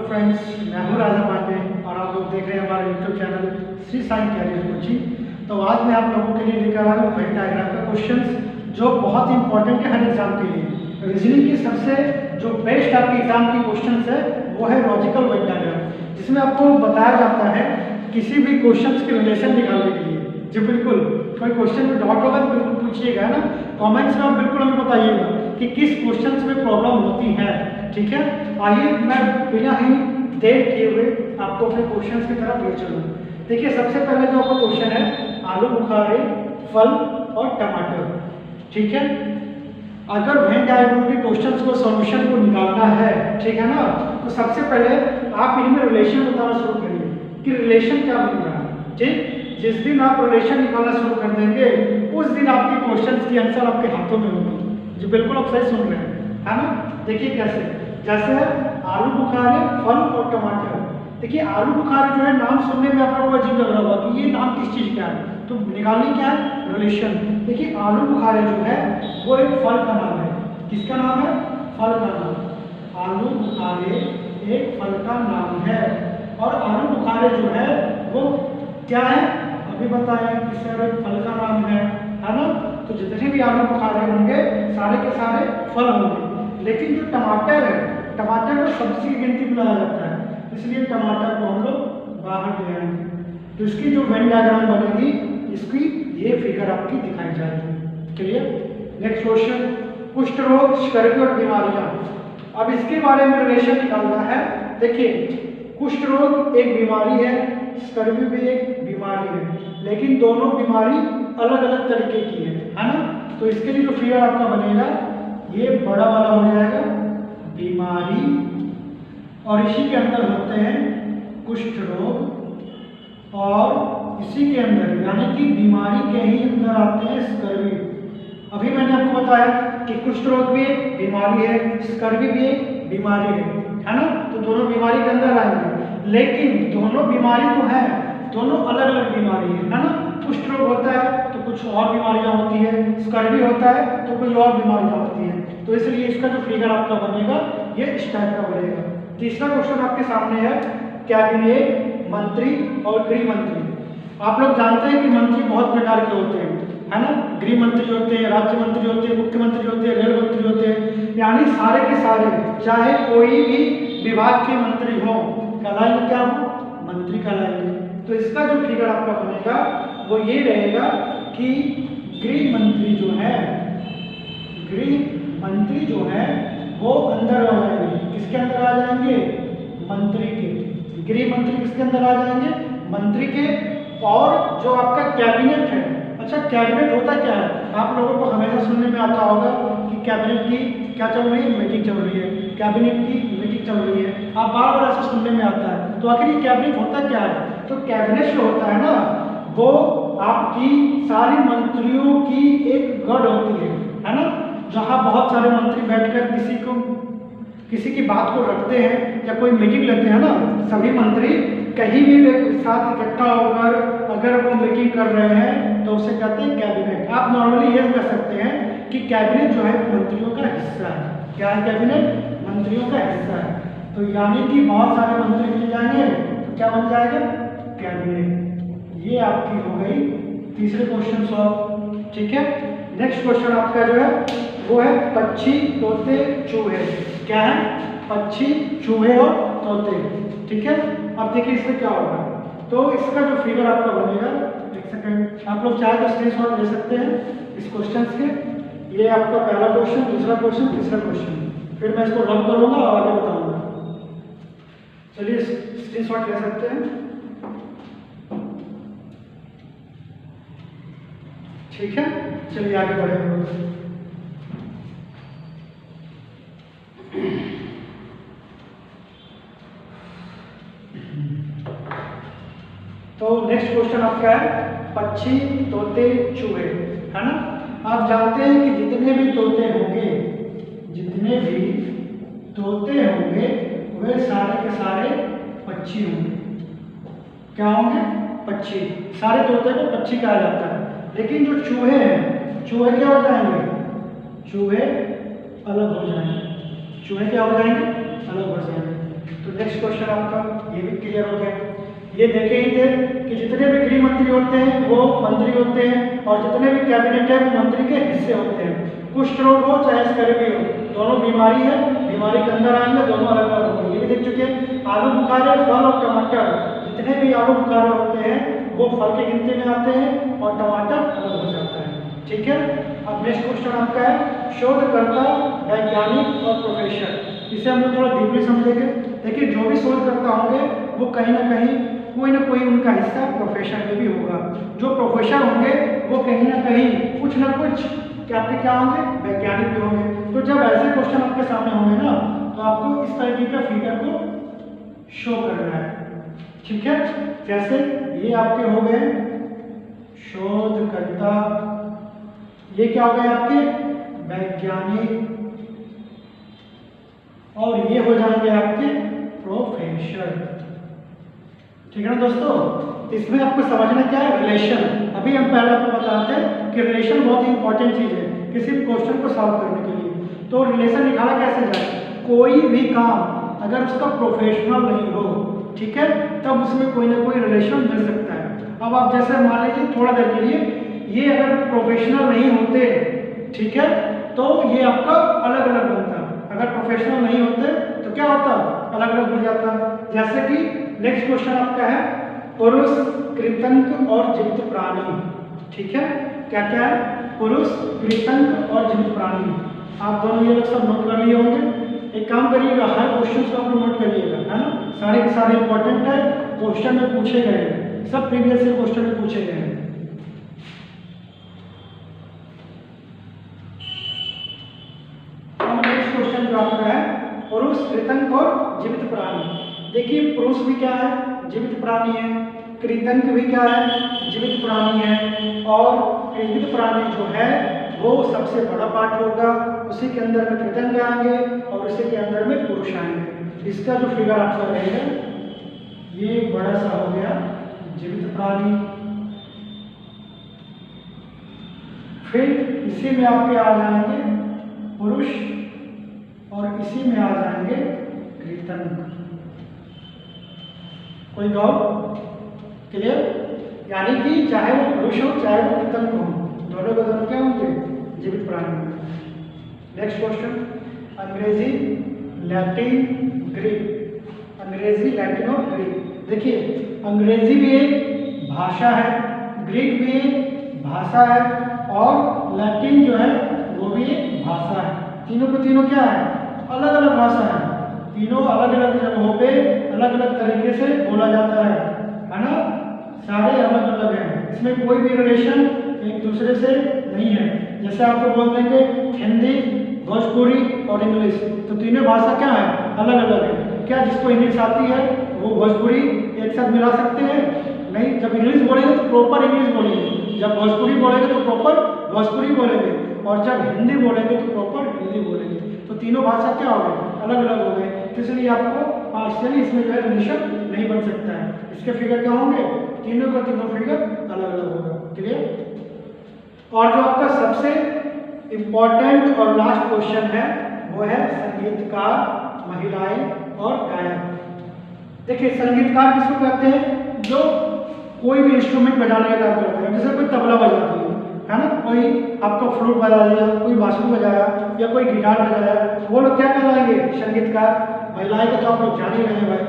Friends, मैं हूँ राजा पांडे और आप लोग देख रहे हैं हमारा YouTube channel Shri Sai career coaching. तो आज मैं आप लोगों के लिए लेकर आया हूँ वेन डायग्राम का क्वेश्चंस जो बहुत इंपॉर्टेंट है हर एग्जाम के लिए। रीजनिंग की सबसे जो बेस्ट आपकी एग्जाम की क्वेश्चंस है वो है लॉजिकल वेन डायग्राम, जिसमें आपको बताया जाता है किसी भी क्वेश्चन के रिलेशन निकालने के लिए। जी बिल्कुल, कोई क्वेश्चन में डाउट होगा तो बिल्कुल पूछिएगा, है ना। कमेंट्स में आप बिल्कुल हमें बताइएगा कि किस क्वेश्चन में प्रॉब्लम होती है, ठीक है। आइए मैं बिना ही देर किए हुए आपको अपने क्वेश्चंस की तरफ ले चलूँ। देखिए सबसे पहले जो आपका क्वेश्चन है आलू बुखारे, फल और टमाटर, ठीक है। अगर वेन डायग्राम के क्वेश्चंस को सॉल्यूशन को निकालना है, ठीक है ना, तो सबसे पहले आप इनमें रिलेशन बताना शुरू करिए कि रिलेशन क्या बन रहा है, ठीक। जिस दिन आप रिलेशन निकालना शुरू कर देंगे उस दिन आपके क्वेश्चंस की आंसर आपके हाथों में होगी। जो बिल्कुल आप सही सुन रहे हैं, है ना। देखिए कैसे, जैसे आलू बुखारे, फल और टमाटर। देखिए आलू बुखारे जो है नाम सुनने में आप लोगों को अजीब लग रहा होगा कि ये नाम किस चीज़ का है, तो निकालनी क्या है, रिलेशन। देखिए आलू बुखारे जो है वो एक फल का नाम है। किसका नाम है? फल का नाम। आलू बुखारे एक फल का नाम है और आलू बुखारे जो है वो क्या है, अभी बताएं कि सर एक फल का नाम है ना। तो जितने भी आलू बुखारे होंगे सारे के सारे फल होंगे, लेकिन जो टमाटर है, टमाटर को सब्जी की गिनती में लाया जाता है, इसलिए टमाटर को हम लोग बाहर ले आएंगे। तो इसकी जो वेन डायग्राम बनेगी इसकी ये फिगर आपकी दिखाई जाएगी। क्लियर। नेक्स्ट क्वेश्चन, कुष्ठ रोग, स्कर्वी और बीमारियां। अब इसके बारे में रिलेशन निकालना है। देखिए कुष्ठ रोग एक बीमारी है, स्कर्वी भी एक बीमारी है, लेकिन दोनों बीमारी अलग अलग तरीके की है ना। तो इसके लिए जो फिगर आपका बनेगा ये बड़ा वाला हो जाएगा बीमारी, और इसी के अंदर होते हैं कुष्ठ रोग, और इसी के अंदर यानी कि बीमारी के ही अंदर आते हैं स्कर्वी। अभी मैंने आपको बताया कि कुष्ठ रोग भी एक बीमारी है, स्कर्वी भी एक बीमारी है ना। तो दोनों बीमारी के अंदर आएंगे, लेकिन दोनों बीमारी तो है, दोनों अलग अलग बीमारी है ना। कुष्ठ रोग होता है तो कुछ और बीमारियां होती है, स्कर्वी होता है तो कोई और बीमारियां होती है। तो इसलिए इसका जो फिगर आपका बनेगा ये इस टाइप का बनेगा। तीसरा क्वेश्चन आपके सामने है कैबिनेट मंत्री और गृह मंत्री। आप लोग जानते हैं कि मंत्री बहुत प्रकार के होते हैं, है ना। गृह मंत्री होते हैं, राज्य मंत्री होते हैं, मुख्यमंत्री होते हैं, रेल मंत्री होते हैं, यानी सारे के सारे चाहे कोई भी विभाग के मंत्री हो कहलाएंगे क्या हो, मंत्री कहलाएंगे। तो इसका जो फिगर आपका बनेगा वो ये रहेगा कि गृह मंत्री जो है, गृह मंत्री जो है वो अंदर आ जाएंगे। किसके अंदर आ जाएंगे? मंत्री के। गृह मंत्री किसके अंदर आ जाएंगे? मंत्री के। और जो आपका कैबिनेट है, अच्छा कैबिनेट होता क्या है, आप लोगों को हमेशा सुनने में आता होगा कि कैबिनेट की क्या चल रही है, मीटिंग चल रही है, कैबिनेट की मीटिंग चल रही है, आप बार बार ऐसा सुनने में आता है। तो आखिर ये कैबिनेट होता क्या है? तो कैबिनेट जो होता है ना वो आपकी सारी मंत्रियों की एक गढ़ होती है ना, जहाँ बहुत सारे मंत्री बैठकर किसी की बात को रखते हैं या कोई मीटिंग लेते हैं ना। सभी मंत्री कहीं भी एक साथ इकट्ठा होकर अगर वो मीटिंग कर रहे हैं तो उसे कहते हैं कैबिनेट। आप नॉर्मली ये कह सकते हैं कि कैबिनेट जो है मंत्रियों का हिस्सा है। क्या है कैबिनेट? मंत्रियों का हिस्सा है। तो यानी कि बहुत सारे मंत्री मिल जाएंगे तो क्या बन जाएगा? कैबिनेट। ये आपकी हो गई तीसरे क्वेश्चन सॉल्व, ठीक है। नेक्स्ट क्वेश्चन आपका जो है वो है पक्षी, तोते, चूहे। क्या है? पक्षी, चूहे और तोते, ठीक है। अब देखिए इसमें क्या होगा, तो इसका जो फिगर आपका बनेगा, एक सेकंड, आप लोग चाहे तो स्क्रीनशॉट ले सकते हैं इस क्वेश्चन के। ये आपका पहला क्वेश्चन, दूसरा क्वेश्चन, तीसरा क्वेश्चन, फिर मैं इसको रब करूंगा और आगे बताऊंगा। चलिए स्क्रीनशॉट ले सकते हैं, ठीक है। चलिए आगे बढ़ेंगे। तो नेक्स्ट क्वेश्चन आपका है पक्षी, तोते, चूहे, है ना। आप जानते हैं कि जितने भी तोते होंगे वे सारे के सारे पक्षी होंगे। क्या होंगे? पक्षी। सारे तोते को पक्षी कहा जाता है। लेकिन जो चूहे हैं, चूहे क्या हो जाएंगे? चूहे अलग हो जाएंगे। चूहे क्या हो जाएंगे? अलग हो जाएंगे। तो नेक्स्ट क्वेश्चन आपका ये भी क्लियर हो गया। ये देखे ही थे कि जितने भी गृह मंत्री होते हैं वो मंत्री होते हैं और जितने भी कैबिनेट है वो मंत्री के हिस्से होते हैं। कुष्ठ रोग हो चाहे स्कर्वी हो, दोनों बीमारी है, बीमारी के अंदर आएंगे, दोनों अलग अलग होंगे। ये भी देख चुके हैं। आलू बुखारे, फल और टमाटर, जितने भी आलू बुखारे होते हैं वो फल के गिनती में आते हैं और टमाटर अलग हो जाता है। ठीक है। अब नेक्स्ट क्वेश्चन आपका है शोधकर्ता, वैज्ञानिक और प्रोफेसर। इसे हम लोग थोड़ा डीपली समझेंगे। देखिए जो भी शोधकर्ता होंगे वो कहीं ना कहीं कोई ना कोई उनका हिस्सा प्रोफेसर में भी होगा। जो प्रोफेसर होंगे वो कहीं ना कुछ क्या होंगे, वैज्ञानिक भी होंगे। तो जब ऐसे क्वेश्चन आपके सामने होंगे ना तो आपको इस तरीके का फिगर को शो करना है। ठीक है। जैसे ये आपके हो गए शोधकर्ता, ये क्या हो गए आपके वैज्ञानिक, और ये हो जाएंगे आपके प्रोफेसर। ठीक है ना दोस्तों। इसमें आपको समझना क्या है, रिलेशन। अभी हम पहले आपको बताते हैं कि रिलेशन बहुत ही इंपॉर्टेंट चीज है किसी भी क्वेश्चन को सॉल्व करने के लिए। तो रिलेशन निकाला कैसे जाए, कोई भी काम अगर उसका प्रोफेशनल नहीं हो, ठीक है, तब उसमें कोई ना कोई रिलेशन मिल सकता है। अब आप जैसे मान लीजिए थोड़ा देर के लिए ये अगर प्रोफेशनल नहीं होते, ठीक है, तो ये आपका अलग अलग बनता। अगर प्रोफेशनल नहीं होते तो क्या होता, अलग अलग बन जाता। जैसे कि नेक्स्ट क्वेश्चन आपका है पुरुष, कृतंक और जीवित प्राणी। ठीक है। क्या क्या है, पुरुष, कृतंक और जीवित प्राणी। आप दोनों ये लोग सब नोट कर लिए होंगे। एक काम करिएगा, हर क्वेश्चन को आप नोट करिएगा, है ना। सारे के सारे इंपॉर्टेंट है, क्वेश्चन में पूछे गए हैं, सब प्रीवियस ईयर क्वेश्चन में पूछे गए हैं। नेक्स्ट क्वेश्चन जो आपका है पुरुष, कृतंक और जीवित प्राणी। देखिए पुरुष भी क्या है, जीवित प्राणी है, कृतंक भी क्या है, जीवित प्राणी है, और जीवित प्राणी जो है वो सबसे बड़ा पार्ट होगा, उसी के अंदर में कृतंक आएंगे और उसी के अंदर में पुरुष आएंगे। इसका जो फिगर आपका रहेगा ये बड़ा सा हो गया जीवित प्राणी, फिर इसी में आपके आ जाएंगे पुरुष और इसी में आ जाएंगे कृतंक। कोई डाउट, क्लियर। यानी कि चाहे वो पुरुष हो चाहे वो कृतंक हो, दोनों के दोनों क्या होंगे, जीवित प्राणी होंगे। नेक्स्ट क्वेश्चन अंग्रेजी, लैटिन, ग्रीक। अंग्रेजी, लैटिन और ग्रीक। देखिए अंग्रेजी भी एक भाषा है, ग्रीक भी एक भाषा है और लैटिन जो है वो भी एक भाषा है। तीनों के तीनों क्या है, अलग अलग भाषा है। तीनों अलग अलग जगहों पे अलग अलग तरीके से बोला जाता है ना। सारे अलग अलग हैं, इसमें कोई भी रिलेशन एक दूसरे से नहीं है। जैसे आपको बोल देंगे हिंदी, भोजपुरी और इंग्लिश, तो तीनों भाषा क्या है, अलग अलग है। क्या जिसको इंग्लिश आती है वो भोजपुरी एक साथ मिला सकते हैं, नहीं। जब इंग्लिश बोलेंगे तो प्रॉपर इंग्लिश बोलेंगे, जब भोजपुरी बोलेंगे तो प्रॉपर भोजपुरी बोलेंगे, और जब हिंदी बोलेंगे तो प्रॉपर हिंदी बोलेंगे। तो तीनों भाषा क्या हो गए, अलग अलग हो गए। तो इसलिए आपको पार्शियली इसमें जो है रिलेशन नहीं बन सकता है। इसके फिगर क्या होंगे, तीनों का तीनों फिगर अलग अलग होगा। क्लियर। और जो आपका सबसे इंपॉर्टेंट और लास्ट क्वेश्चन है वो है संगीतकार, महिलाएं और गायक। देखिए संगीतकार किसको कहते हैं, जो कोई भी इंस्ट्रूमेंट बजाने का काम करते हैं। जैसे कोई तबला बजाती है ना, कोई आपको फ्लूट बजा दिया, कोई बांसुरी बजाया या कोई गिटार बजाया, वो लोग क्या कहलाएंगे, संगीतकार। महिलाएं का तो आप लोग जान ही रहे हैं भाई,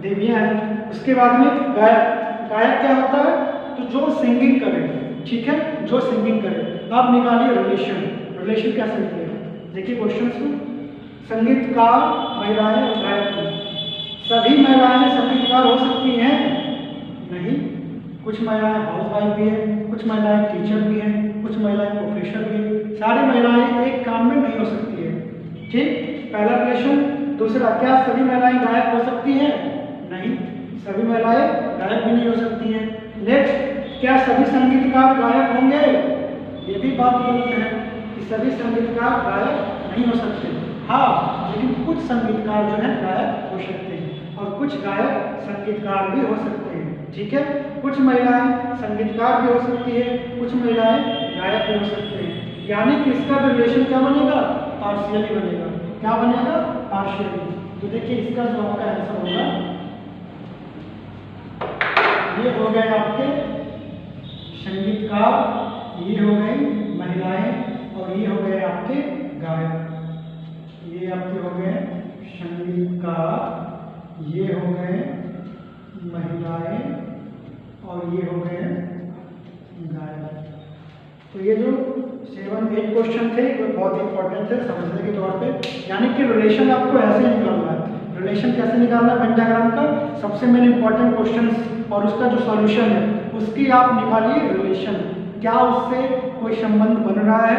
देवियां हैं। उसके बाद में गायक। गायक क्या होता है, तो जो सिंगिंग करे, ठीक है, जो सिंगिंग करे। अब निकालिए रिलेशन, रिलेशन कैसे निकलेगा। देखिए क्वेश्चन को, संगीतकार, महिलाएं और गायक। सभी महिलाएं संगीतकार हो सकती हैं, नहीं। कुछ महिलाएं हाउस वाइफ भी है, कुछ महिलाएं टीचर भी हैं, कुछ महिलाएं प्रोफेसर भी है। सारी महिलाएं एक काम में नहीं हो सकती है, ठीक। पहला रिलेशन। दूसरा, क्या सभी महिलाएं गायक हो सकती हैं, नहीं। सभी महिलाएं गायक भी नहीं हो सकती हैं। नेक्स्ट, क्या सभी संगीतकार गायक होंगे, ये भी बात गलत है कि सभी संगीतकार गायक नहीं हो सकते। हाँ, लेकिन कुछ संगीतकार जो है गायक हो सकते हैं और कुछ गायक संगीतकार भी हो सकते हैं, ठीक है। कुछ महिलाएं संगीतकार भी हो सकती है, कुछ महिलाएं गायक भी हो सकते हैं। यानी कि इसका भी रिलेशन क्या बनेगा, पार्शियली बनेगा। क्या बनेगा, पार्शियली। तो देखिए इसका जो आपका आंसर होगा ये हो गए आपके संगीतकार, ये हो गई महिलाएं और ये हो गए आपके गायक। ये आपके हो गए संगीतकार, ये हो गए महिलाएं और ये हो गए गायक। तो ये जो 7-8 क्वेश्चन थे वो बहुत इंपॉर्टेंट थे समझने के तौर पे, यानी कि रिलेशन आपको ऐसे ही निकालना है। रिलेशन कैसे निकालना है वेन डायग्राम का, सबसे मेन इंपॉर्टेंट क्वेश्चन और उसका जो सॉल्यूशन है उसकी आप निकालिए रिलेशन, क्या उससे कोई संबंध बन रहा है,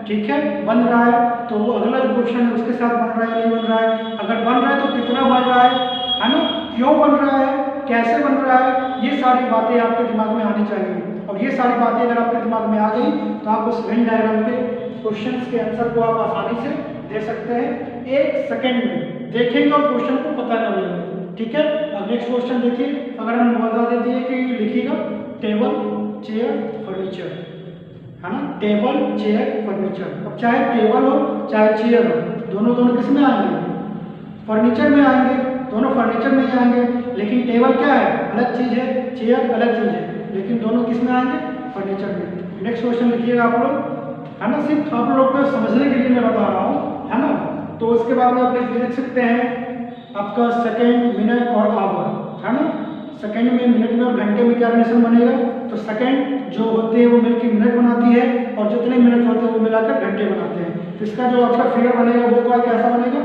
ठीक है, बन रहा है तो वो अगला जो क्वेश्चन है उसके साथ बन रहा है नहीं बन रहा है, अगर बन रहा है तो कितना बन रहा है ना, क्यों बन रहा है, कैसे बन रहा है, ये सारी बातें आपके दिमाग में आनी चाहिए। और ये सारी बातें अगर आपके दिमाग में आ गई तो आप उस वेन डायग्राम के क्वेश्चंस के आंसर को आप आसानी से दे सकते हैं, 1 सेकंड में देखेंगे और क्वेश्चन को पता कर लेंगे, ठीक है। अब नेक्स्ट क्वेश्चन देखिए, अगर हम बता देते हैं कि लिखिएगा टेबल चेयर फर्नीचर, है ना, टेबल चेयर फर्नीचर। अब चाहे टेबल हो चाहे चेयर हो, दोनों किस में आएंगे, फर्नीचर में आएंगे, दोनों फर्नीचर में ही आएंगे, लेकिन टेबल क्या है अलग चीज़ है, चेयर अलग चीज़ है, लेकिन दोनों किस में आएंगे, फर्नीचर में। नेक्स्ट क्वेश्चन लिखिएगा आप लोग, है ना, सिर्फ आप लोग को समझने के लिए मैं बता रहा हूँ, है ना। तो उसके बाद में आप लिख सकते हैं आपका सेकेंड, मिनट और आवर, है ना। सेकेंड में, मिनट में और घंटे में क्या रिलेशन बनेगा, तो सेकेंड जो होते हैं वो मिलकर मिनट बनाती है और जितने मिनट होते हैं वो मिलाकर घंटे बनाते हैं। तो इसका जो आपका फिगर बनेगा वो कैसा बनेगा,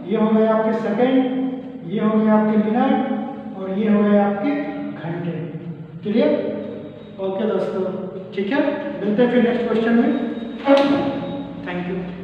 ये हो गए आपके सेकेंड, ये हो गए आपके मिनट और ये हो गए आपके घंटे। क्लियर, ओके दोस्तों, ठीक है, मिलते हैं फिर नेक्स्ट क्वेश्चन में। Thank you.